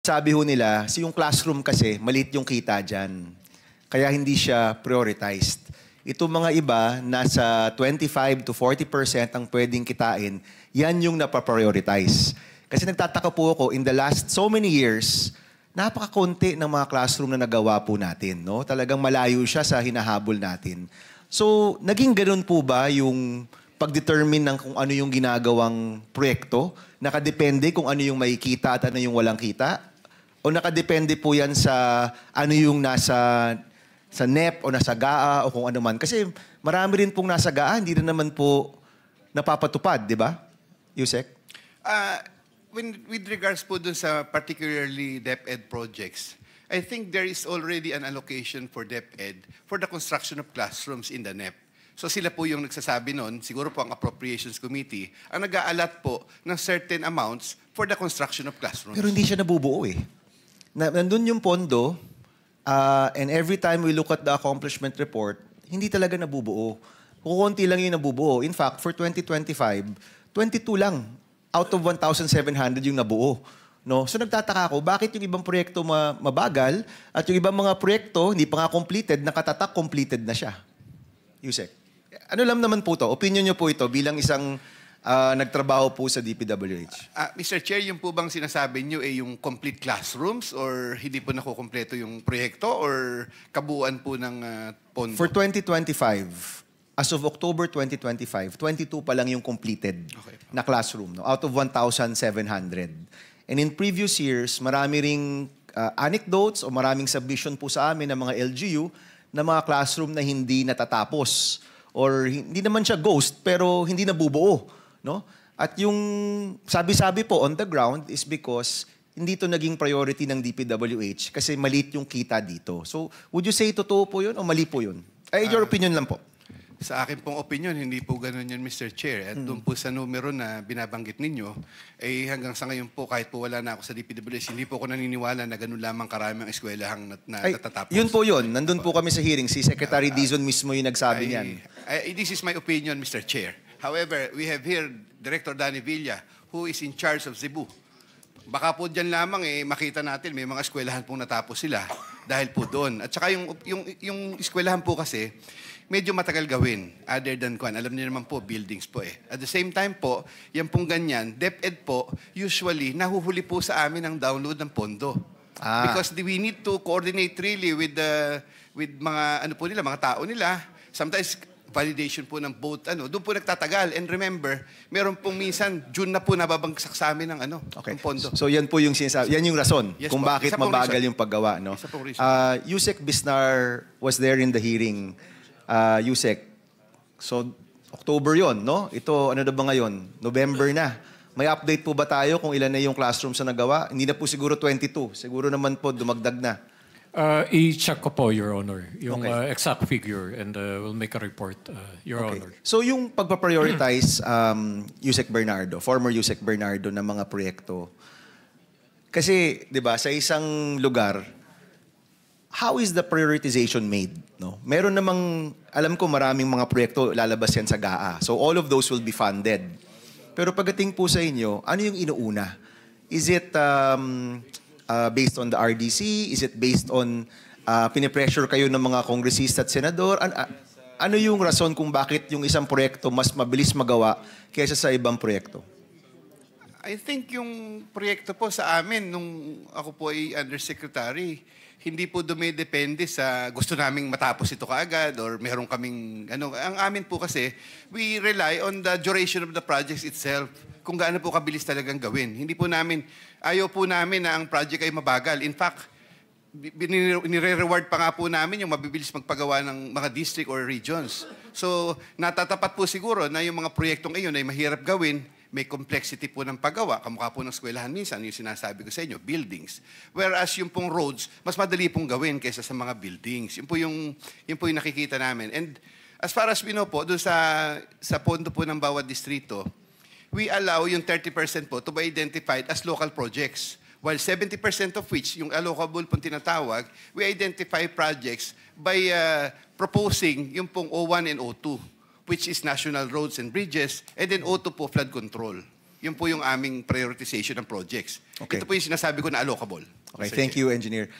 Sabi ho nila, yung classroom kasi, maliit yung kita dyan. Kaya hindi siya prioritized. Ito mga iba, nasa 25 to 40% ang pwedeng kitain, yan yung napaprioritize. Kasi nagtataka po ako, in the last so many years, napakakonti ng mga classroom na nagawa po natin. No? Talagang malayo siya sa hinahabol natin. So, naging ganun po ba yung pag-determine ng kung ano yung ginagawang proyekto? Nakadepende kung ano yung makikita at ano yung walang kita? O nakadepende po yan sa ano yung nasa sa NEP o nasa GAA o kung ano man? Kasi marami rin pong nasa GAA, hindi rin naman po napapatupad, di ba? Yusek? With regards po dun sa particularly DepEd projects, I think there is already an allocation for DepEd for the construction of classrooms in the NEP. So sila po yung nagsasabi nun, siguro po ang Appropriations Committee, ang nag-aalat po ng certain amounts for the construction of classrooms. Pero hindi siya nabubuo eh. Nandun yung pondo, and every time we look at the accomplishment report, hindi talaga nabubuo. Kukunti lang yung nabubuo. In fact, for 2025, 22 lang out of 1,700 yung nabuo. No? So nagtataka ako, bakit yung ibang proyekto mabagal at yung ibang mga proyekto, hindi pa nga completed, nakatatak completed na siya? Yusek. Ano lang naman po to? Opinion nyo po ito bilang isang nagtrabaho po sa DPWH. Mr. Chair, yung po bang sinasabi nyo yung complete classrooms or hindi po nakukompleto yung proyekto or kabuuan po ng pondo? For 2025, as of October 2025, 22 pa lang yung completed na classroom, no? Out of 1,700. And in previous years, marami ring anecdotes o maraming submission po sa amin ng mga LGU na mga classroom na hindi natatapos. Or hindi naman siya ghost, pero hindi nabubuo. No? At yung sabi-sabi po on the ground is because hindi ito naging priority ng DPWH kasi maliit yung kita dito. So, would you say totoo po yun o mali po yun? Your opinion lang po. Sa akin pong opinion, hindi po ganun yun, Mr. Chair. At doon po sa numero na binabanggit ninyo, hanggang sa ngayon po, kahit po wala na ako sa DPWH, hindi po ako naniniwala na ganun lamang karami ang eskwelahang natatapos. Yun po yun. Nandun po kami sa hearing. Si Secretary Dizon mismo yung nagsabi niyan. This is my opinion, Mr. Chair. However, we have here Director Danny Villa, who is in charge of Cebu. Baka po dyan lamang makita natin may mga eskwelahan pong natapos sila dahil po doon. At saka yung eskwelahan po kasi, medyo matagal gawin other than kwan. Alam niyo naman po, buildings po At the same time po, yan pong ganyan, DepEd po, usually, nahuhuli po sa amin ang download ng pondo. Because we need to coordinate really with mga, mga tao nila. Sometimes, validation po ng both, doon po nagtatagal. And remember, meron pong minsan, June na po nababagsak sa amin ng ng pondo. So yan po yung sinasabi, yan yung rason Yes, kung po. bakit mabagal yung paggawa. No? Yusek Bisnar was there in the hearing. Yusek. So, October yon, no? Ito, ano na ba ngayon? November na. May update po ba tayo kung ilan na yung classrooms na nagawa? Hindi na po siguro 22. Siguro naman po, dumagdag na. I-check ko po, Your Honor, yung exact figure and we'll make a report, Your Honor. So, yung pagpaprioritize, Yusek Bernardo, former Yusek Bernardo ng mga proyekto, kasi, di ba, sa isang lugar, how is the prioritization made? No? Meron namang, alam ko maraming mga proyekto lalabas yan sa GAA. So all of those will be funded. Pero pagdating po sa inyo, ano yung inuuna? Is it based on the RDC? Is it based on pinipressure kayo ng mga kongresista at senador? Ano yung rason kung bakit yung isang proyekto mas mabilis magawa kaysa sa ibang proyekto? I think yung proyekto po sa amin, nung ako po ay undersecretary, hindi po dumidepende sa gusto naming matapos ito kaagad or meron kaming Ang amin po kasi, we rely on the duration of the projects itself. Kung gaano po kabilis talagang gawin. Hindi po namin, ayaw po namin na ang project ay mabagal. In fact, nire-reward pa nga po namin yung mabibilis magpagawa ng mga district or regions. So, natatapat po siguro na yung mga proyektong iyon ay mahirap gawin, may complexity po ng paggawa, kamukha po ng eskwelahan minsan, yung sinasabi ko sa inyo, buildings. Whereas yung pong roads, mas madali pong gawin kaysa sa mga buildings. Yun po yung nakikita namin. And as far as we know po, doon sa pondo po ng bawat distrito, we allow yung 30% po to be identified as local projects. While 70% of which, yung allocable pong tinatawag, we identify projects by proposing yung pong O1 and O2, which is National Roads and Bridges, and then O2 po, flood control. Yun po yung aming prioritization ng projects. Okay. Ito po yung sinasabi ko na allocable. Okay, thank you, Engineer.